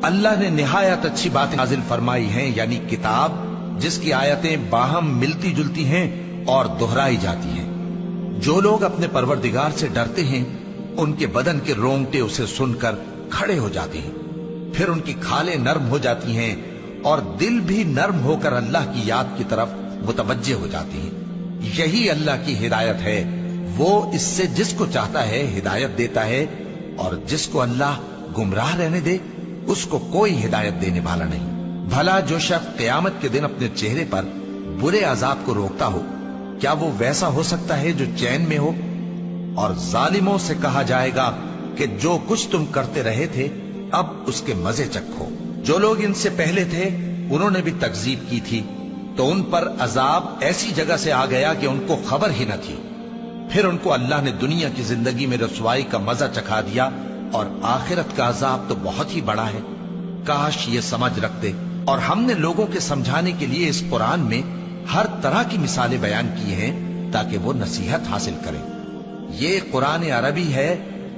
अल्लाह ने निहायत अच्छी बातें नाजिल फरमाई हैं, यानी किताब जिसकी आयतें बाहम मिलती जुलती हैं और दोहराई जाती हैं। जो लोग अपने परवरदिगार से डरते हैं उनके बदन के रोंगटे उसे सुनकर खड़े हो जाते हैं, फिर उनकी खालें नर्म हो जाती हैं और दिल भी नर्म होकर अल्लाह की याद की तरफ मुतवज्जे हो जाती हैं। यही अल्लाह की हिदायत है। वो इससे जिसको चाहता है हिदायत देता है और जिसको अल्लाह गुमराह रहने दे उसको कोई हिदायत देने वाला नहीं। भला जो शख्स क़यामत के दिन अपने चेहरे पर बुरे अजाब को रोकता हो, क्या वो वैसा हो सकता है जो चैन में हो? और जालिमों से कहा जाएगा कि जो कुछ तुम करते रहे थे अब उसके मजे चखो। जो लोग इनसे पहले थे उन्होंने भी तकजीब की थी, तो उन पर अजाब ऐसी जगह से आ गया कि उनको खबर ही न थी। फिर उनको अल्लाह ने दुनिया की जिंदगी में रसवाई का मजा चखा दिया और आखिरत का अजाब तो बहुत ही बड़ा है। काश ये समझ रखते। और हमने लोगों के समझाने के लिए इस कुरान में हर तरह की मिसालें बयान की हैं ताकि वो नसीहत हासिल करें। ये कुरान अरबी है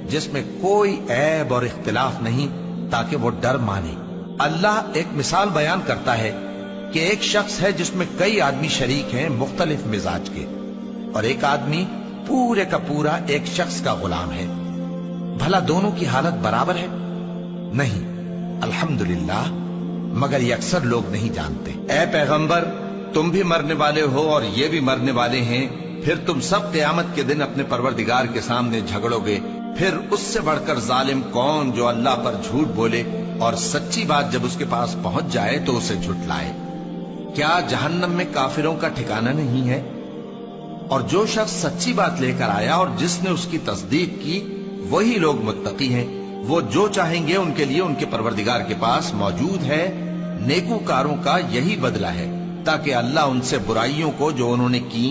जिसमें कोई ऐब और इख्तिलाफ नहीं, ताकि वो डर माने। अल्लाह एक मिसाल बयान करता है कि एक शख्स है जिसमें कई आदमी शरीक हैं मुख्तलिफ मिजाज के, और एक आदमी पूरे का पूरा एक शख्स का गुलाम है। भला दोनों की हालत बराबर है? नहीं, अल्हम्दुलिल्लाह, मगर ये अक्सर लोग नहीं जानते। ऐ पैगंबर, तुम भी मरने वाले हो और ये भी मरने वाले हैं, फिर तुम सब क़यामत के दिन अपने परवरदिगार के सामने झगड़ोगे। फिर उससे बढ़कर जालिम कौन जो अल्लाह पर झूठ बोले और सच्ची बात जब उसके पास पहुंच जाए तो उसे झुठलाए। क्या जहन्नम में काफिरों का ठिकाना नहीं है? और जो शख्स सच्ची बात लेकर आया और जिसने उसकी तस्दीक की, वही लोग मुत्तकी हैं। वो जो चाहेंगे उनके लिए उनके परवरदिगार के पास मौजूद है। नेकूकारों का यही बदला है, ताकि अल्लाह उनसे बुराइयों को जो उन्होंने की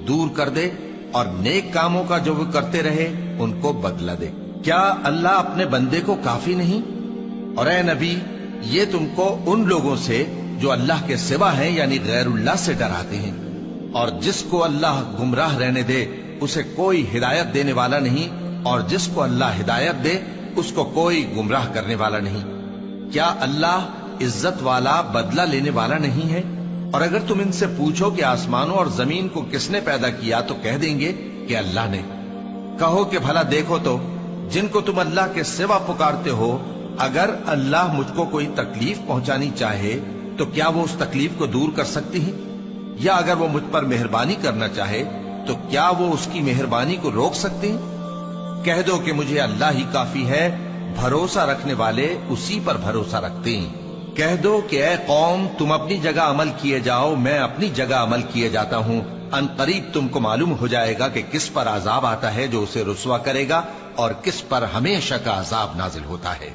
दूर कर दे और नेक कामों का जो वो करते रहे उनको बदला दे। क्या अल्लाह अपने बंदे को काफी नहीं? और ए नबी, ये तुमको उन लोगों से जो अल्लाह के सिवा हैं यानी गैरुल्लाह से डराते हैं, और जिसको अल्लाह गुमराह रहने दे उसे कोई हिदायत देने वाला नहीं, और जिसको अल्लाह हिदायत दे उसको कोई गुमराह करने वाला नहीं। क्या अल्लाह इज्जत वाला, बदला लेने वाला नहीं है? और अगर तुम इनसे पूछो कि आसमानों और जमीन को किसने पैदा किया, तो कह देंगे कि अल्लाह ने। कहो कि भला देखो तो, जिनको तुम अल्लाह के सिवा पुकारते हो, अगर अल्लाह मुझको कोई तकलीफ पहुंचानी चाहे तो क्या वो उस तकलीफ को दूर कर सकती हैं? या अगर वो मुझ पर मेहरबानी करना चाहे तो क्या वो उसकी मेहरबानी को रोक सकते हैं? कह दो कि मुझे अल्लाह ही काफी है, भरोसा रखने वाले उसी पर भरोसा रखते हैं। कह दो कि ऐ कौम, तुम अपनी जगह अमल किए जाओ, मैं अपनी जगह अमल किए जाता हूं। अनकरीब तुमको मालूम हो जाएगा कि किस पर अजाब आता है जो उसे रुसवा करेगा और किस पर हमेशा का अजाब नाजिल होता है।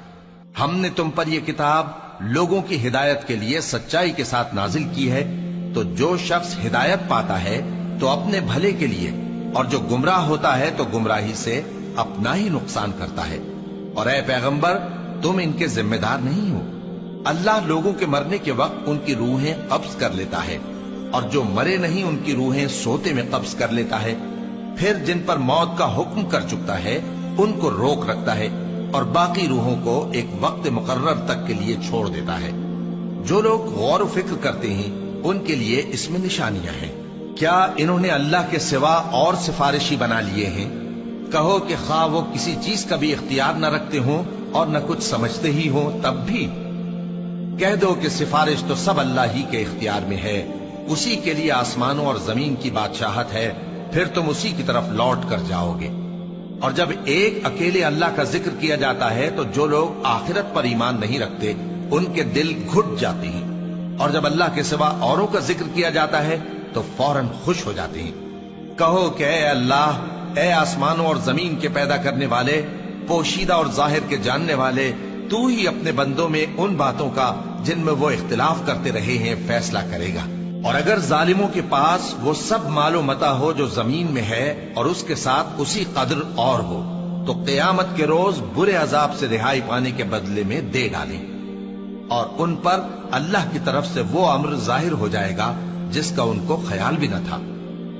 हमने तुम पर यह किताब लोगों की हिदायत के लिए सच्चाई के साथ नाजिल की है, तो जो शख्स हिदायत पाता है तो अपने भले के लिए, और जो गुमराह होता है तो गुमराही से अपना ही नुकसान करता है। और ऐ पैगंबर, तुम इनके जिम्मेदार नहीं हो। अल्लाह लोगों के मरने के वक्त उनकी रूहें कब्ज कर लेता है, और जो मरे नहीं उनकी रूहें सोते में कब्ज कर लेता है। फिर जिन पर मौत का हुक्म कर चुकता है उनको रोक रखता है, और बाकी रूहों को एक वक्त मुकर्रर तक के लिए छोड़ देता है। जो लोग गौर फिक्र करते हैं उनके लिए इसमें निशानियां हैं। क्या इन्होंने अल्लाह के सिवा और सिफारिशी बना लिए हैं? कहो कि खा वो किसी चीज का भी इख्तियार न रखते हों और न कुछ समझते ही हों, तब भी कह दो कि सिफारिश तो सब अल्लाह ही के इख्तियार में है। उसी के लिए आसमानों और जमीन की बादशाहत है, फिर तुम उसी की तरफ लौट कर जाओगे। और जब एक अकेले अल्लाह का जिक्र किया जाता है तो जो लोग आखिरत पर ईमान नहीं रखते उनके दिल घुट जाते हैं, और जब अल्लाह के सिवा औरों का जिक्र किया जाता है तो फौरन खुश हो जाते हैं। कहो कि ऐ अल्लाह, ऐ आसमानों और जमीन के पैदा करने वाले, पोशीदा और जाहिर के जानने वाले, तू ही अपने बंदों में उन बातों का जिनमें वो इख्तिलाफ करते रहे हैं फैसला करेगा। और अगर जालिमों के पास वो सब मालो मता हो जो जमीन में है और उसके साथ उसी कदर और हो, तो क़यामत के रोज बुरे अजाब से रिहाई पाने के बदले में दे डालें, और उन पर अल्लाह की तरफ से वो अम्र जाहिर हो जाएगा जिसका उनको ख्याल भी न था,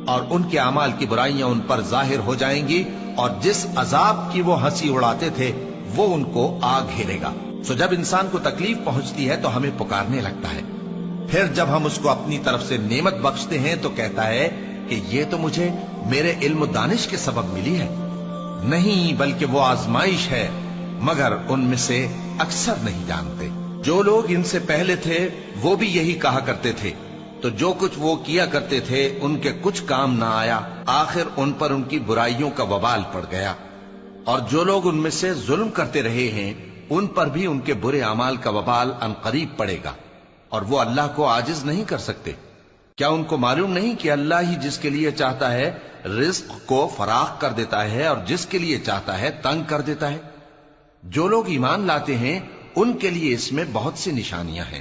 और उनके अमाल की बुराइयां उन पर जाहिर हो जाएंगी, और जिस अजाब की वो हंसी उड़ाते थे वो उनको आ घेरेगा। सो जब इंसान को तकलीफ पहुंचती है तो हमें पुकारने लगता है, फिर जब हम उसको अपनी तरफ से नेमत बख्शते हैं तो कहता है कि ये तो मुझे मेरे इल्म दानिश के सबब मिली है। नहीं, बल्कि वो आजमाइश है, मगर उनमें से अक्सर नहीं जानते। जो लोग इनसे पहले थे वो भी यही कहा करते थे, तो जो कुछ वो किया करते थे उनके कुछ काम ना आया, आखिर उन पर उनकी बुराइयों का वबाल पड़ गया। और जो लोग उनमें से जुल्म करते रहे हैं उन पर भी उनके बुरे अमाल का वबाल अनकरीब पड़ेगा, और वो अल्लाह को आजिज नहीं कर सकते। क्या उनको मालूम नहीं कि अल्लाह ही जिसके लिए चाहता है रिज्क को फराख कर देता है और जिसके लिए चाहता है तंग कर देता है। जो लोग ईमान लाते हैं उनके लिए इसमें बहुत सी निशानियां हैं।